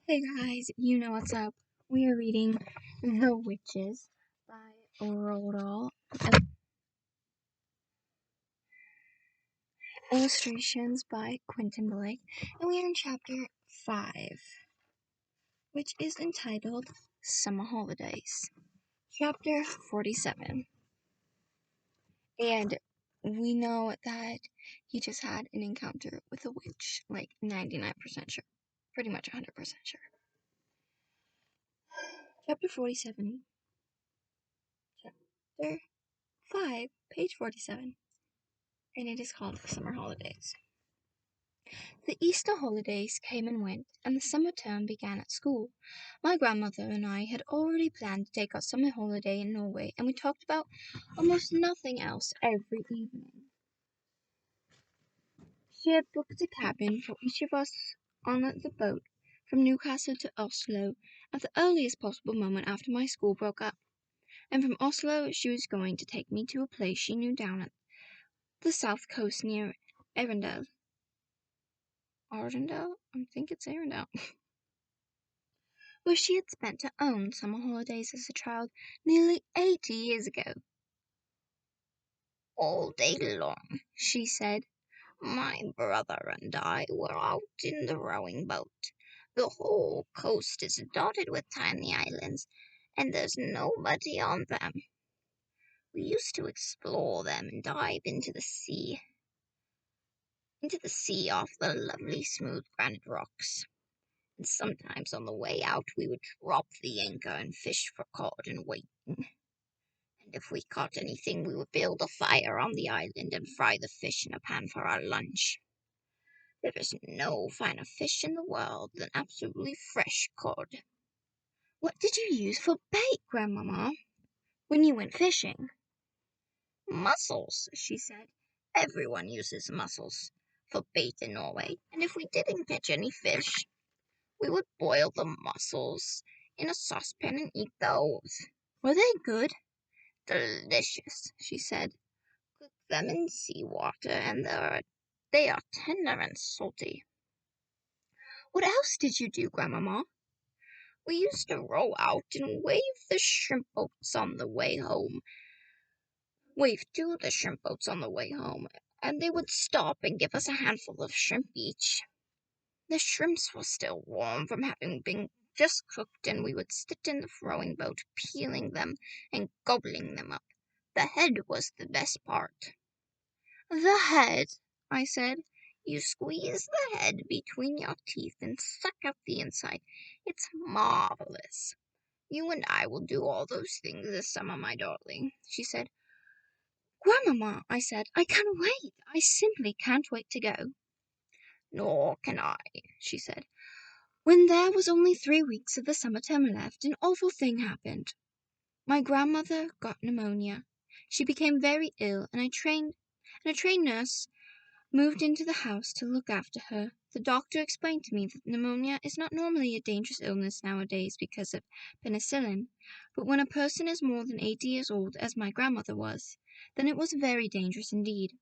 Hey guys, you know what's up. We are reading The Witches by Roald Dahl. Illustrations by Quentin Blake. And we are in chapter 5, which is entitled Summer Holidays. Chapter 47. And we know that he just had an encounter with a witch, like 99% sure. Pretty much 100% sure. Chapter 47. Chapter 5, page 47. And it is called Summer Holidays. The Easter holidays came and went, and the summer term began at school. My grandmother and I had already planned to take our summer holiday in Norway, and we talked about almost nothing else every evening. She had booked a cabin for each of us on the boat from Newcastle to Oslo at the earliest possible moment after my school broke up, and from Oslo she was going to take me to a place she knew down at the south coast near Arendal. Arendal? I think it's Arendal. Where she had spent her own summer holidays as a child nearly 80 years ago. All day long, she said, my brother and I were out in the rowing boat. The whole coast is dotted with tiny islands, and there's nobody on them. We used to explore them and dive into the sea off the lovely smooth granite rocks. And sometimes on the way out we would drop the anchor and fish for cod and whiting. And if we caught anything, we would build a fire on the island and fry the fish in a pan for our lunch. There is no finer fish in the world than absolutely fresh cod. What did you use for bait, Grandmama, when you went fishing? Mussels, she said. Everyone uses mussels for bait in Norway, and if we didn't catch any fish, we would boil the mussels in a saucepan and eat those. Were they good? Delicious, she said. Cook them in seawater, and they are tender and salty. What else did you do, Grandmama? We used to row out and wave to the shrimp boats on the way home, and they would stop and give us a handful of shrimp each. The shrimps were still warm from having been just cooked, and we would sit in the rowing boat, peeling them and gobbling them up. The head was the best part. The head, I said. You squeeze the head between your teeth and suck out the inside. It's marvelous. You and I will do all those things this summer, my darling, she said. Grandmama, I said, I can't wait. I simply can't wait to go. Nor can I, she said. When there was only 3 weeks of the summer term left, an awful thing happened. My grandmother got pneumonia. She became very ill, and a trained nurse moved into the house to look after her. The doctor explained to me that pneumonia is not normally a dangerous illness nowadays because of penicillin, but when a person is more than 80 years old, as my grandmother was, then it was very dangerous indeed.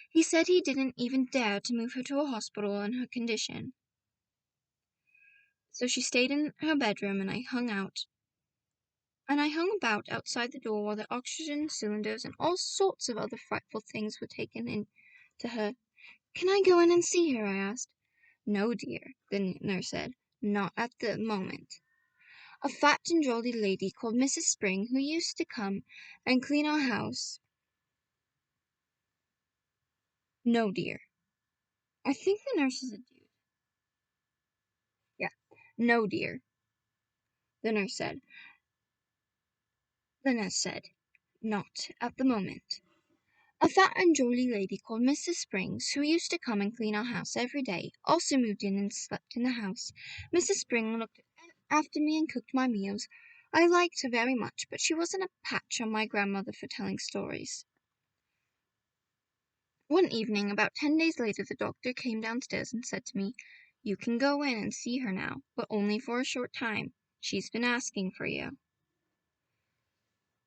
He said he didn't even dare to move her to a hospital in her condition. So she stayed in her bedroom, and I hung about outside the door while the oxygen cylinders and all sorts of other frightful things were taken in to her. Can I go in and see her? I asked. No, dear, the nurse said. Not at the moment. A fat and jolly lady called Mrs. Spring, who used to come and clean our house. No, dear. I think the nurse is a dude. Yeah. No, dear, the nurse said. Not at the moment. A fat and jolly lady called Mrs. Springs, who used to come and clean our house every day, also moved in and slept in the house. Mrs. Spring looked after me and cooked my meals. I liked her very much, but she wasn't a patch on my grandmother for telling stories. One evening, about 10 days later, the doctor came downstairs and said to me, You can go in and see her now, but only for a short time. She's been asking for you.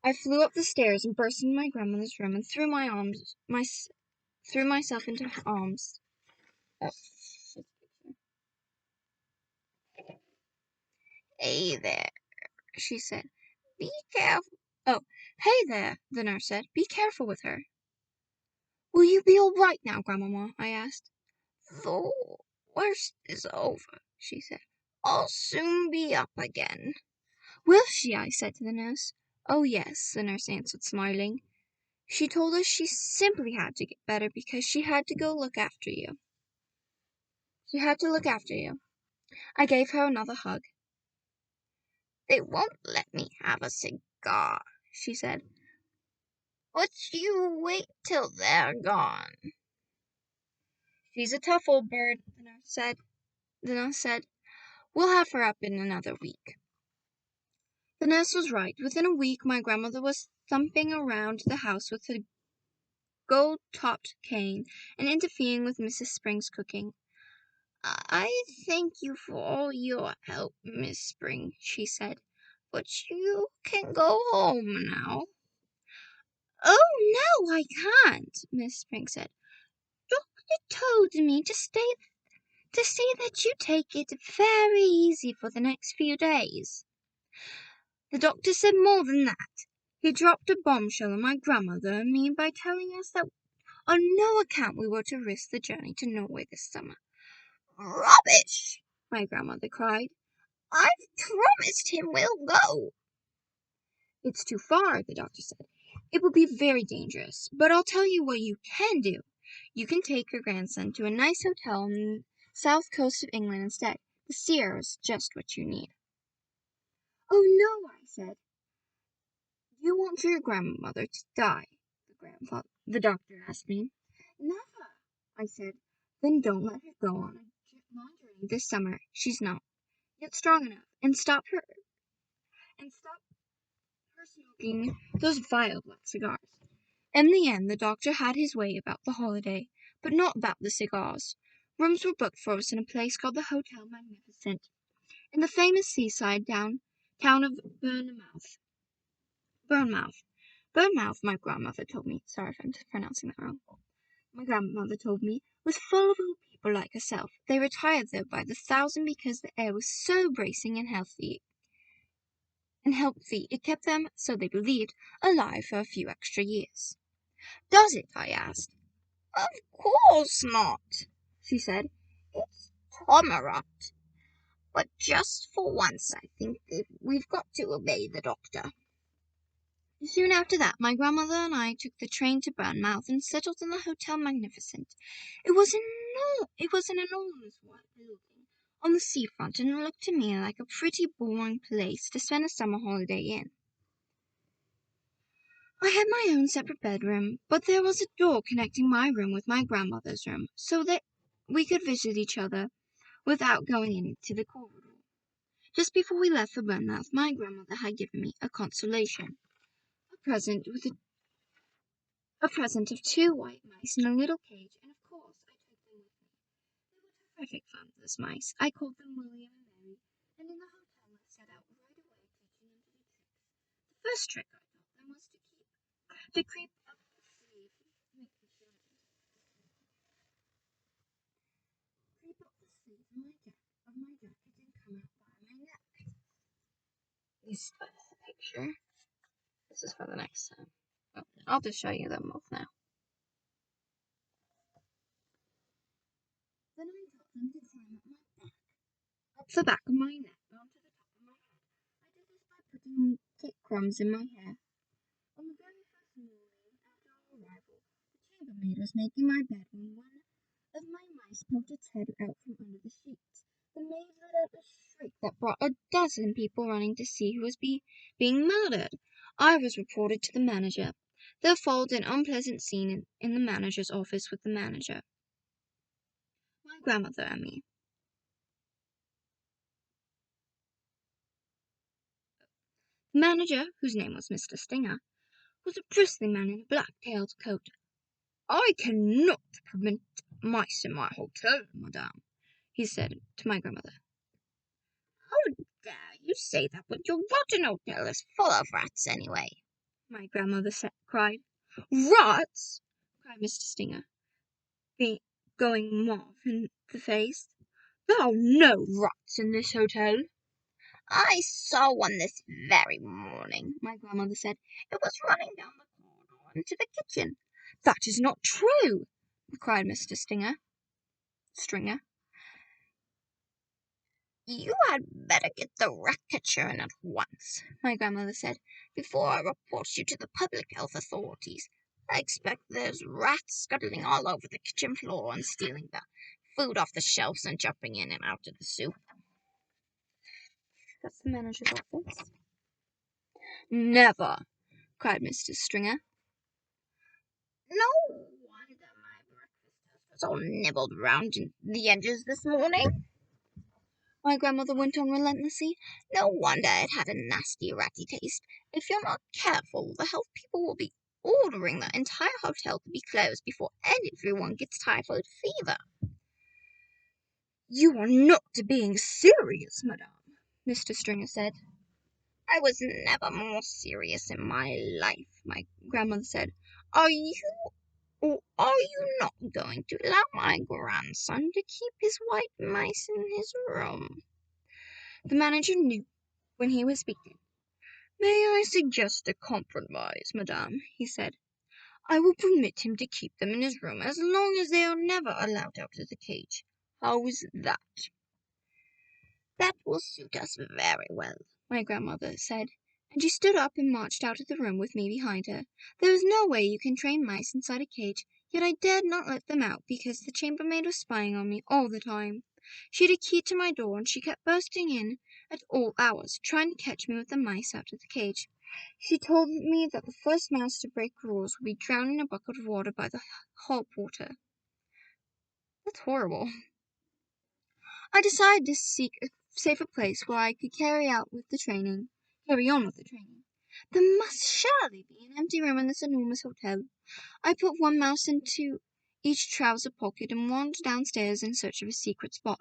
I flew up the stairs and burst into my grandmother's room and threw myself into her arms. Oh, Hey there, she said. Be careful. Oh, hey there, the nurse said. Be careful with her. Will you be all right now, Grandmama? I asked. The worst is over, she said. I'll soon be up again. Will she? I said to the nurse. Oh, yes, the nurse answered, smiling. She told us she simply had to get better because she had to go look after you. She had to look after you. I gave her another hug. They won't let me have a cigar, she said. But you wait till they're gone. She's a tough old bird, the nurse said. We'll have her up in another week. The nurse was right. Within a week, my grandmother was thumping around the house with a gold-topped cane and interfering with Mrs. Spring's cooking. I thank you for all your help, Miss Spring, she said, but you can go home now. Oh, no, I can't, Miss Spring said. Doctor told me to say that you take it very easy for the next few days. The doctor said more than that. He dropped a bombshell on my grandmother and me by telling us that on no account we were to risk the journey to Norway this summer. Rubbish! My grandmother cried. I've promised him we'll go. It's too far, the doctor said. It would be very dangerous, but I'll tell you what you can do. You can take your grandson to a nice hotel on the south coast of England instead. The sea air is just what you need. Oh, no, I said. Do you want your grandmother to die? The doctor asked me. Never, I said. Then don't let her go on a long journey this summer. She's not yet strong enough. And stop her smoking those vile black cigars. In the end, the doctor had his way about the holiday, but not about the cigars. Rooms were booked for us in a place called the Hotel Magnificent, in the famous seaside town of Bournemouth, my grandmother told me. Sorry if I'm pronouncing that wrong. My grandmother told me was full of old people like herself. They retired there by the thousand because the air was so bracing and healthy. It kept them, so they believed, alive for a few extra years. Does it? I asked. Of course not, she said. It's Tomarot. But just for once, I think that we've got to obey the doctor. Soon after that, my grandmother and I took the train to Bournemouth and settled in the Hotel Magnificent. It was an enormous white building on the seafront, and it looked to me like a pretty boring place to spend a summer holiday in. I had my own separate bedroom, but there was a door connecting my room with my grandmother's room, so that we could visit each other without going into the corridor. Just before we left for Bournemouth, my grandmother had given me a consolation, a present of 2 white mice in a little cage, and of course I took them with me. They were terrific fun, those mice. I called them William and Mary, and in the hotel I set out right away teaching them to do tricks. The first trick I taught them was to creep up the sleeve, creep up the sleeve of my jacket and come out by my neck. You spy the picture. This is for the next time. Oh, I'll just show you them both now. Then I taught them to climb up the back of my neck, onto the top of my head. I did this by putting cake crumbs in my hair. On the very first morning after our arrival, the chambermaid was making my bed when one of my mice poked its head out from under the sheets. The maid let out a shriek that brought a dozen people running to see who was being murdered. I was reported to the manager. There followed an unpleasant scene in the manager's office with the manager, my grandmother, and me. The manager, whose name was Mr. Stinger, was a bristly man in a black-tailed coat. I cannot permit mice in my hotel, madame, he said to my grandmother. How dare you say that when your rotten hotel is full of rats anyway? My grandmother cried. Rats? Cried Mr. Stinger, going mauve in the face. There are no rats in this hotel. I saw one this very morning, my grandmother said. It was running down the corridor into the kitchen. That is not true, cried Mr. Stringer. You had better get the rat catcher in at once, my grandmother said, before I report you to the public health authorities. I expect there's rats scuttling all over the kitchen floor and stealing the food off the shelves and jumping in and out of the soup. That's the manager's office. Never, cried Mr. Stringer. No wonder my breakfast was all nibbled round the edges this morning, my grandmother went on relentlessly. No wonder it had a nasty, ratty taste. If you're not careful, the health people will be ordering the entire hotel to be closed before everyone gets typhoid fever. You are not being serious, madame, Mr. Stringer said. I was never more serious in my life, my grandmother said. Are you or are you not going to allow my grandson to keep his white mice in his room? The manager knew when he was speaking. May I suggest a compromise, madame, he said. I will permit him to keep them in his room as long as they are never allowed out of the cage. How is that? That will suit us very well, my grandmother said, and she stood up and marched out of the room with me behind her. There is no way you can train mice inside a cage, yet I dared not let them out because the chambermaid was spying on me all the time. She had a key to my door, and she kept bursting in at all hours, trying to catch me with the mice out of the cage. She told me that the first mouse to break rules would be drowned in a bucket of water by the hall porter. That's horrible. I decided to seek a safer place where I could carry on with the training. There must surely be an empty room in this enormous hotel. I put one mouse into each trouser pocket and wandered downstairs in search of a secret spot.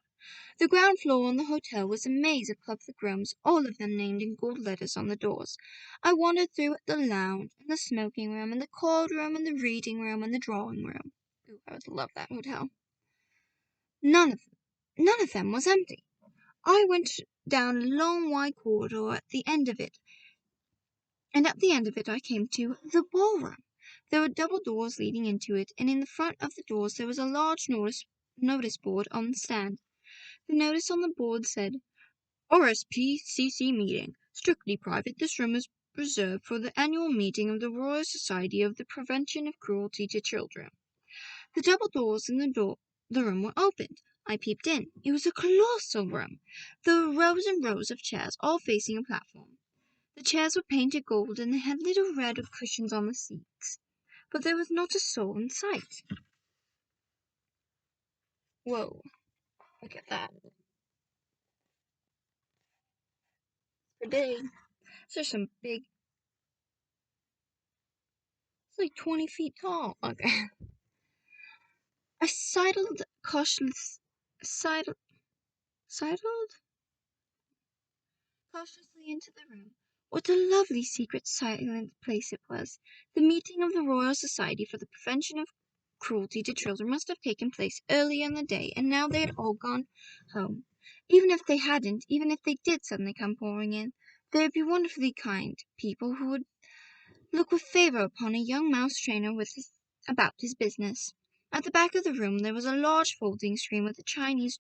The ground floor in the hotel was a maze of public rooms, all of them named in gold letters on the doors. I wandered through the lounge, and the smoking room, and the card room, and the reading room, and the drawing room. Ooh, I would love that hotel. None of them was empty. I went down a long, wide corridor at the end of it, and at the end of it I came to the ballroom. There were double doors leading into it, and in the front of the doors there was a large notice board on the stand. The notice on the board said, RSPCC meeting. Strictly private. This room is reserved for the annual meeting of the Royal Society of the Prevention of Cruelty to Children. The double doors in the room were opened. I peeped in. It was a colossal room. There were rows and rows of chairs, all facing a platform. The chairs were painted gold, and they had little red cushions on the seats. But there was not a soul in sight. Whoa, look at that. For big. There's some big. It's like 20 feet tall. Okay. I sidled cautiously into the room. What a lovely, secret, silent place it was. The meeting of the Royal Society for the Prevention of Cruelty to Children must have taken place earlier in the day, and now they had all gone home. Even if they hadn't, even if they did suddenly come pouring in, they would be wonderfully kind people who would look with favor upon a young mouse trainer about his business. At the back of the room there was a large folding screen with Chinese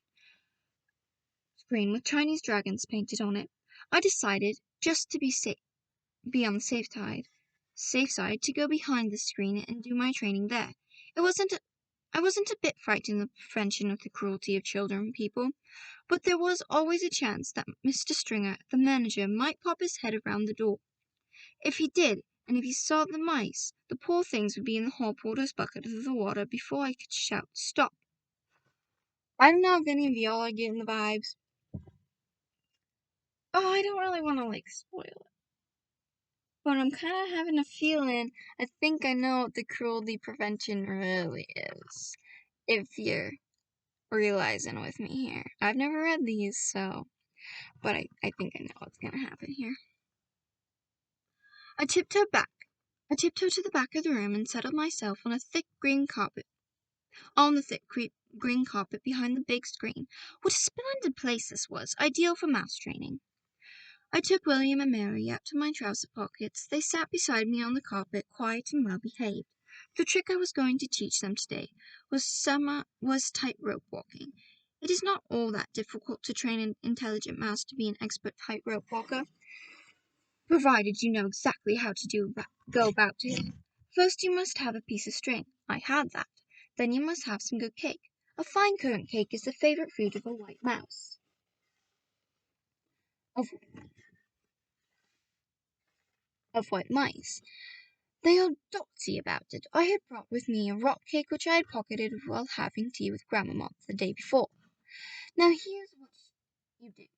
dragons painted on it. I decided, just to be on the safe side, to go behind the screen and do my training there. I wasn't a bit frightened of the prevention of the cruelty of children people, but there was always a chance that Mr. Stringer, the manager, might pop his head around the door. If he did, and if he saw the mice, the poor things would be in the hall porter's bucket of the water before I could shout, "Stop!" I don't know if any of y'all are getting the vibes. Oh, I don't really want to, spoil it. But I'm kind of having a feeling, I think I know what the cruelty prevention really is. If you're realizing with me here. I've never read these, but I think I know what's going to happen here. I tiptoed to the back of the room and settled myself on the thick green carpet behind the big screen. What a splendid place this was, ideal for mouse training. I took William and Mary out to my trouser pockets. They sat beside me on the carpet, quiet and well behaved. The trick I was going to teach them today was tightrope walking. It is not all that difficult to train an intelligent mouse to be an expert tightrope walker, provided you know exactly how to go about it. First, you must have a piece of string. I had that. Then you must have some good cake. A fine currant cake is the favorite food of a white mouse. Of, of white mice. They are dotsy about it. I had brought with me a rock cake which I had pocketed while having tea with Grandmamma the day before. Now here's what you do.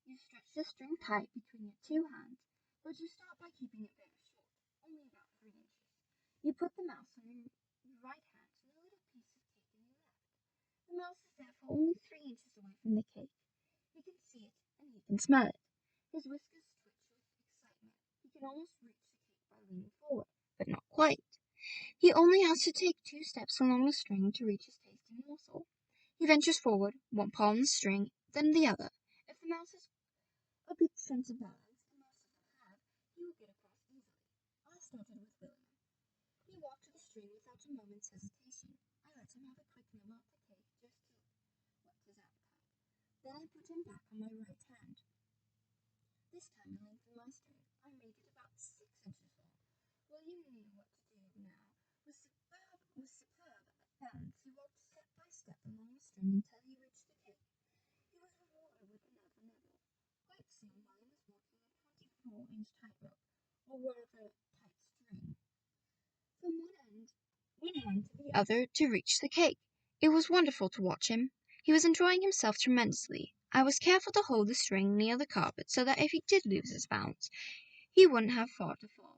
You stretch the string tight between your two hands, but you start by keeping it very short, only about 3 inches. You put the mouse on your right hand with a little piece of cake in your left. The mouse is therefore only 3 inches away from the cake. He can see it and he can smell it. His whiskers twitch with excitement. He can almost reach the cake by leaning forward, but not quite. He only has to take 2 steps along the string to reach his tasty morsel. He ventures forward, one paw on the string, then the other. If the mouse has a good sense of balance, and most of them have, he will get across easily. I started with William. He walked to the string without a moment's hesitation. I let him have a quick nibble at the cake just to whet his appetite. Then I put him back on my right hand. This time I lengthened my string. I made it about 6 inches long. William knew what to do now. With superb balance, he walked step by step along the string until he reached the cake. He was rewarded with another nibble. Quite soon William was walking a 24-inch tightrope, or rather tight string, from one hand to the other to reach the cake. It was wonderful to watch him. He was enjoying himself tremendously. I was careful to hold the string near the carpet so that if he did lose his balance, he wouldn't have far to fall.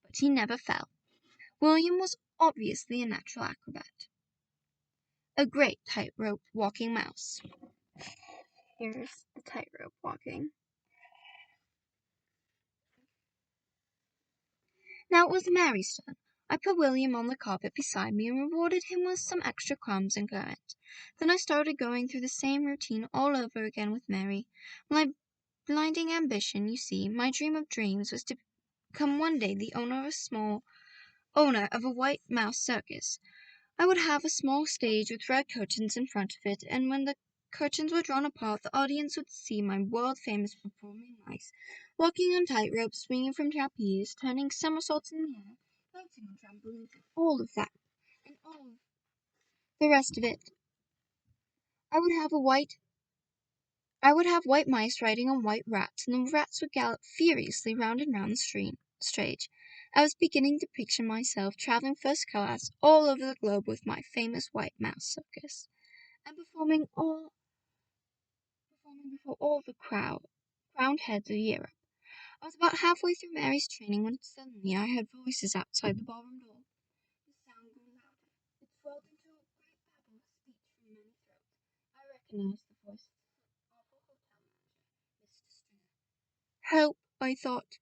But he never fell. William was obviously a natural acrobat. A great tightrope walking mouse. Here's the tightrope walking. Now it was Mary's turn. I put William on the carpet beside me and rewarded him with some extra crumbs and currant. Then I started going through the same routine all over again with Mary. My blinding ambition, you see, my dream of dreams, was to become one day the owner of a white mouse circus. I would have a small stage with red curtains in front of it, and when the curtains were drawn apart, the audience would see my world-famous performing mice, walking on tight-ropes, swinging from trapeze, turning somersaults in the air, bouncing on trampolines, and all of that, and all of the rest of it. I would have white mice riding on white rats, and the rats would gallop furiously round and round the stage. I was beginning to picture myself traveling first class all over the globe with my famous white mouse circus, and performing before all the crowned heads of Europe. I was about halfway through Mary's training when suddenly I heard voices outside the ballroom door. The sound grew louder. It swelled into a great babble of speech from many throats. I recognized the voice of the awful hotel manager, Mr. Stringer. Help, I thought.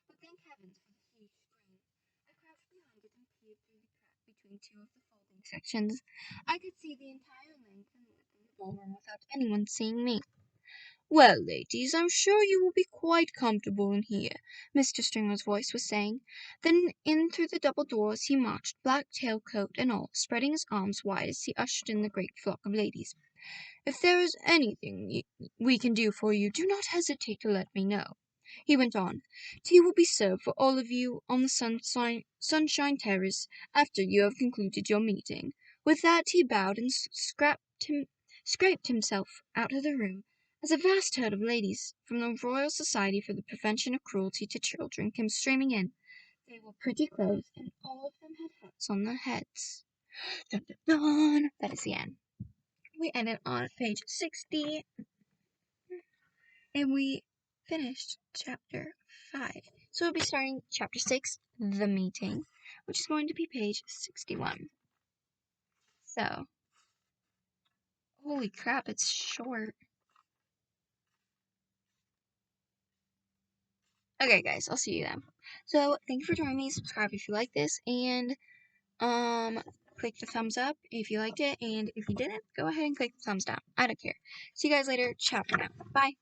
But thank heavens for the huge screen. I crouched behind it and peered through the crack between 2 of the folding sections. I could see the entire length and width of the ballroom without anyone seeing me. Well, ladies, I'm sure you will be quite comfortable in here, Mr. Stringer's voice was saying. Then in through the double doors he marched, black tailcoat and all, spreading his arms wide as he ushered in the great flock of ladies. If there is anything we can do for you, do not hesitate to let me know. He went on. Tea will be served for all of you on the Sunshine Terrace after you have concluded your meeting. With that he bowed and scraped himself out of the room as a vast herd of ladies from the Royal Society for the Prevention of Cruelty to Children came streaming in. They wore pretty clothes, and all of them had hats on their heads. Dun, dun, dun. That is the end. We ended on page 60, and we finished chapter 5. So we'll be starting chapter 6, The Meeting, which is going to be page 61. So, holy crap, it's short. Okay, guys, I'll see you then. So, thank you for joining me. Subscribe if you like this, and click the thumbs up if you liked it, and if you didn't, go ahead and click the thumbs down. I don't care. See you guys later. Ciao for now. Bye.